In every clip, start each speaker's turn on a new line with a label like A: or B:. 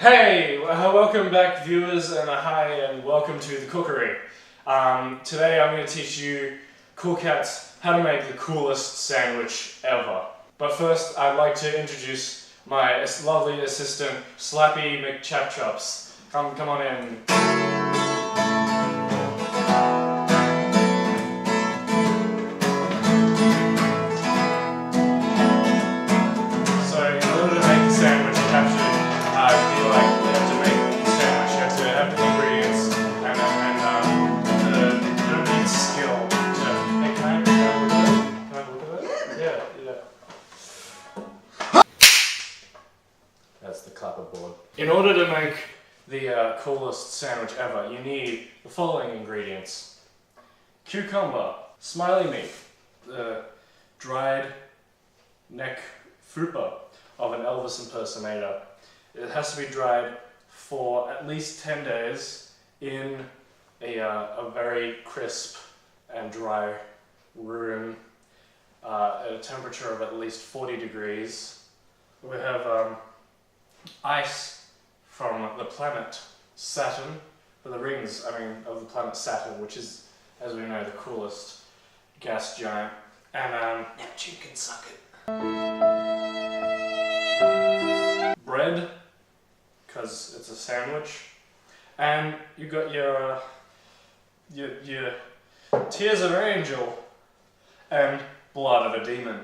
A: Hey, welcome back viewers, and hi and welcome to the cookery. Today I'm going to teach you cool cats how to make the coolest sandwich ever. But first I'd like to introduce my lovely assistant, Slappy McChapchops. Come on in. That's the clapperboard. In order to make the coolest sandwich ever, you need the following ingredients: cucumber, smiley meat, the dried neck fupa of an Elvis impersonator. It has to be dried for at least 10 days in a very crisp and dry room at a temperature of at least 40 degrees. We have ice from the planet Saturn, for the rings, of the planet Saturn, which is, as we know, the coolest gas giant. And Neptune can suck it. Bread, because it's a sandwich. And you got your tears of an angel and blood of a demon.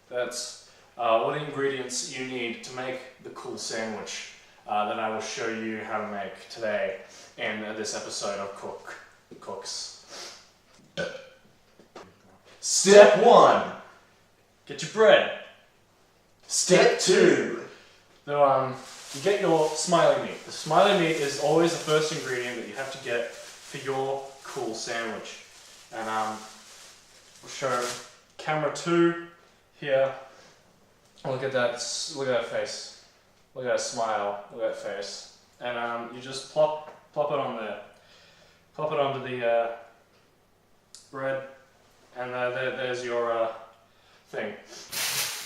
A: That's what ingredients you need to make the cool sandwich that I will show you how to make today in this episode of Cooks.
B: Step 1.
A: Get your bread.
B: Step 2.
A: So you get your smiley meat. The smiley meat is always the first ingredient that you have to get for your cool sandwich. And we'll show camera 2 here. Look at that face. Look at that smile. Look at that face. And you just plop it on there. Plop it onto the bread, and there's your thing.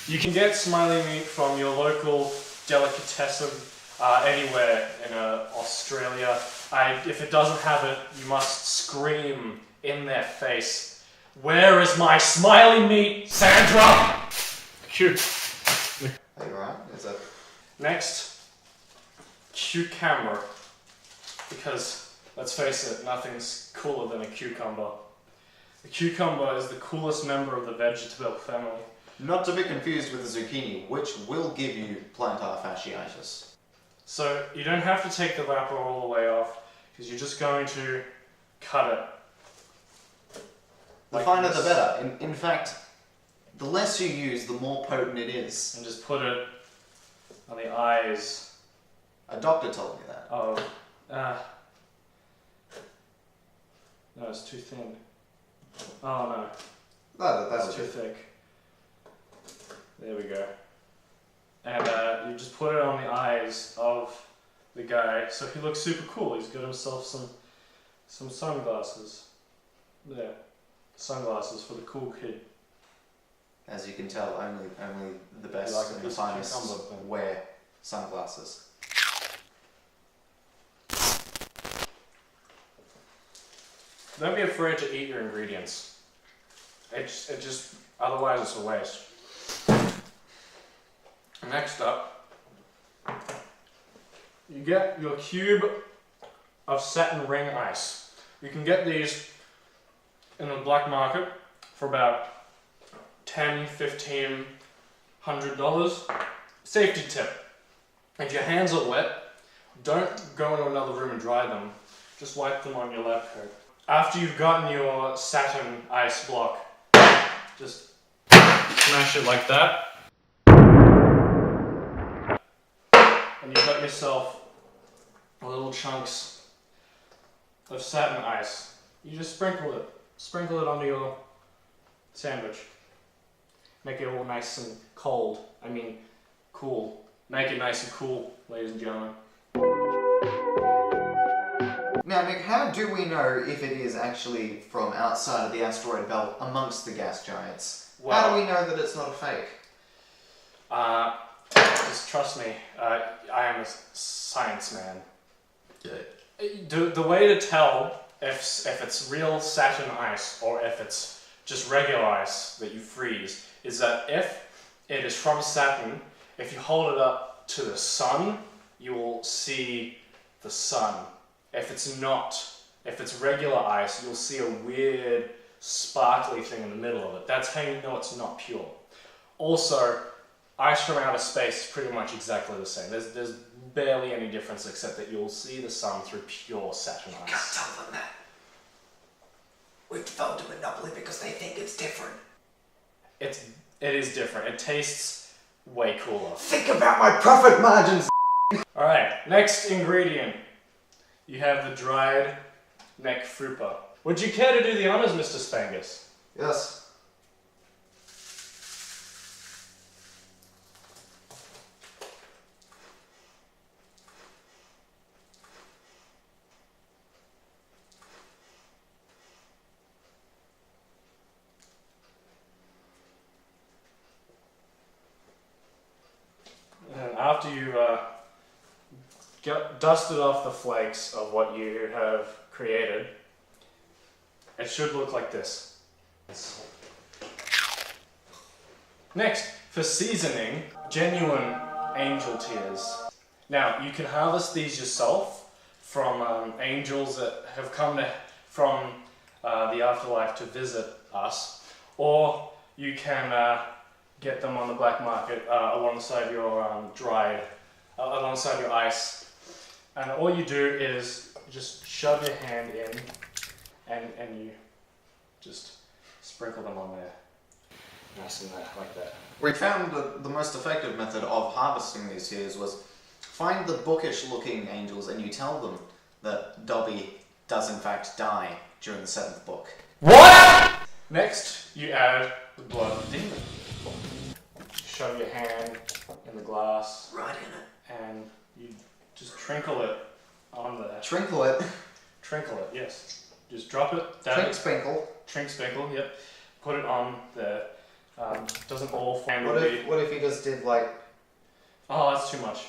A: You can get smiley meat from your local delicatessen anywhere in Australia. If it doesn't have it, you must scream in their face, "Where is my smiley meat, Sandra?" Cute.
B: Are you alright?
A: Next, cucumber. Because, let's face it, nothing's cooler than a cucumber. The cucumber is the coolest member of the vegetable family.
B: Not to be confused with the zucchini, which will give you plantar fasciitis. So,
A: you don't have to take the wrapper all the way off, because you're just going to cut it.
B: The finer the better. In fact, the less you use, the more potent it is.
A: And just put it on the eyes.
B: A doctor told me that.
A: Oh, no, it's too thin. Oh no, that's too thick. There we go. And you just put it on the eyes of the guy, so he looks super cool. He's got himself some sunglasses. There, sunglasses for the cool kid.
B: As you can tell, only the best and the finest wear sunglasses.
A: Don't be afraid to eat your ingredients. Otherwise it's a waste. Next up, you get your cube of satin ring ice. You can get these in the black market for about $10, $15, $100. Safety tip: if your hands are wet, don't go into another room and dry them. Just wipe them on your lab coat. After you've gotten your satin ice block, just smash it like that. And you've got yourself little chunks of satin ice. You just sprinkle it onto your sandwich. Make it all nice and cold. Cool. Make it nice and cool, ladies and gentlemen.
B: Now, Nick, how do we know if it is actually from outside of the asteroid belt amongst the gas giants?
A: Well,
B: how do we know that it's not a fake?
A: Just trust me, I am a science man.
B: Yeah.
A: The way to tell if it's real Saturn ice or if it's just regular ice that you freeze is that if it is from Saturn, if you hold it up to the sun, you will see the sun. If it's not, if it's regular ice, you'll see a weird sparkly thing in the middle of it. That's how you know it's not pure. Also, ice from outer space is pretty much exactly the same. There's barely any difference except that you'll see the sun through pure Saturn ice.
B: You can't tell them that. We've developed a monopoly because they think it's different.
A: It is different. It tastes way cooler.
B: Think about my profit margins!
A: Alright, next ingredient. You have the dried neck frupa. Would you care to do the honors, Mr. Spangus?
B: Yes.
A: And after you dusted off the flakes of what you have created, it should look like this. Next, for seasoning, genuine angel tears. Now, you can harvest these yourself from angels that have come from the afterlife to visit us, or you can get them on the black market alongside your alongside your ice. And all you do is just shove your hand in and you just sprinkle them on there. Nice and like that.
B: We found the most effective method of harvesting these tears was find the bookish looking angels and you tell them that Dobby does in fact die during the 7th book.
A: What?! Next, you add the blood of the demon. Shove your hand in the glass.
B: Right in it.
A: And you just trinkle it on there.
B: Trinkle it.
A: Trinkle it, yes. Just drop it down.
B: Trink spinkle.
A: Trink spinkle, yep. Put it on there. Doesn't all fall.
B: What if you just did like...
A: Oh, that's too much.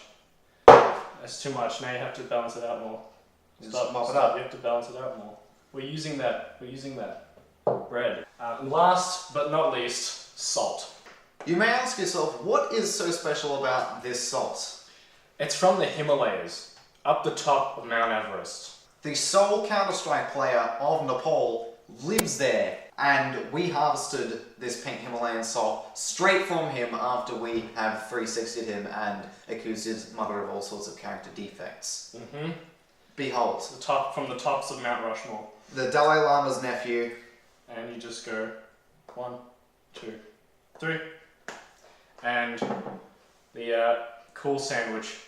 A: That's too much. Now you have to balance it out more.
B: Just mop it up.
A: You have to balance it out more. We're using that bread. And last but not least, salt.
B: You may ask yourself, what is so special about this salt?
A: It's from the Himalayas, up the top of Mount Everest.
B: The sole Counter-Strike player of Nepal lives there, and we harvested this pink Himalayan salt straight from him after we have 360'd him and accused his mother of all sorts of character defects.
A: Mm-hmm.
B: Behold.
A: From the tops of Mount Rushmore.
B: The Dalai Lama's nephew.
A: And you just go 1, 2, 3. And the cool sandwich,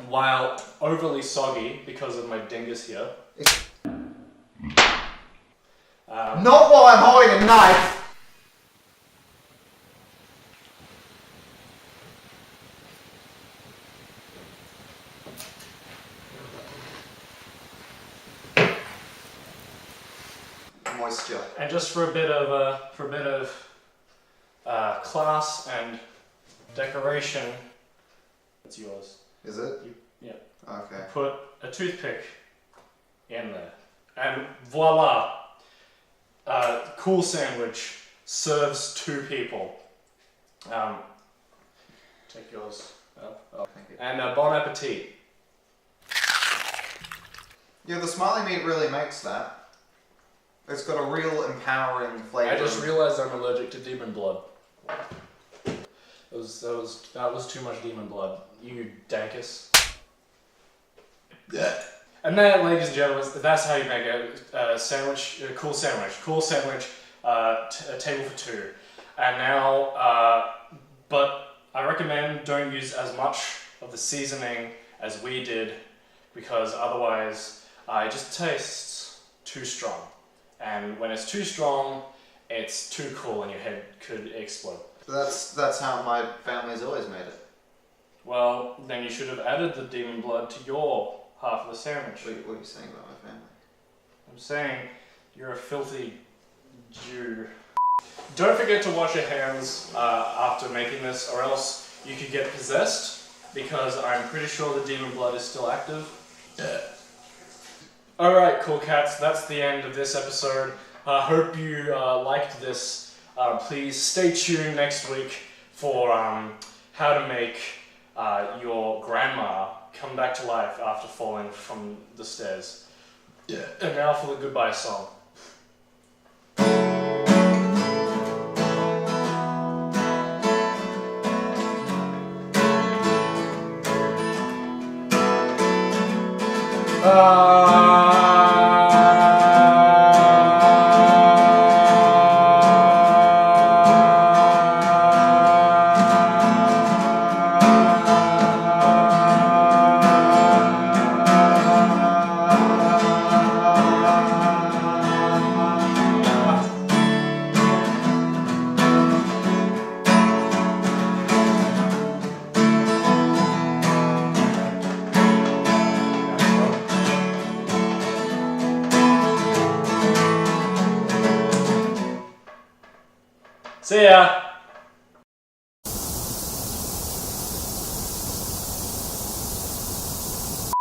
A: while overly soggy because of my dingus here.
B: Not while I'm holding a knife! Moisture.
A: And just for a bit of class and decoration, it's yours.
B: Is it?
A: Yeah.
B: Okay.
A: Put a toothpick in there, and voila! Cool sandwich serves 2 people. Take yours.
B: Thank you.
A: And bon appetit.
B: Yeah, the smiley meat really makes that. It's got a real empowering flavour.
A: I just realised I'm allergic to demon blood. That was too much demon blood. You dankus.
B: Yeah.
A: And that, ladies and gentlemen, that's how you make a sandwich, a cool sandwich. Cool sandwich, a table for 2. And now, but I recommend don't use as much of the seasoning as we did, because otherwise it just tastes too strong. And when it's too strong, it's too cool and your head could explode.
B: That's how my family's always made it.
A: Well, then you should have added the demon blood to your half of the sandwich.
B: What are you saying about my family?
A: I'm saying you're a filthy Jew. Don't forget to wash your hands after making this, or else you could get possessed, because I'm pretty sure the demon blood is still active. Alright, cool cats, that's the end of this episode. I hope you liked this. Please stay tuned next week for how to make your grandma come back to life after falling from the stairs. And now for the goodbye song. See ya!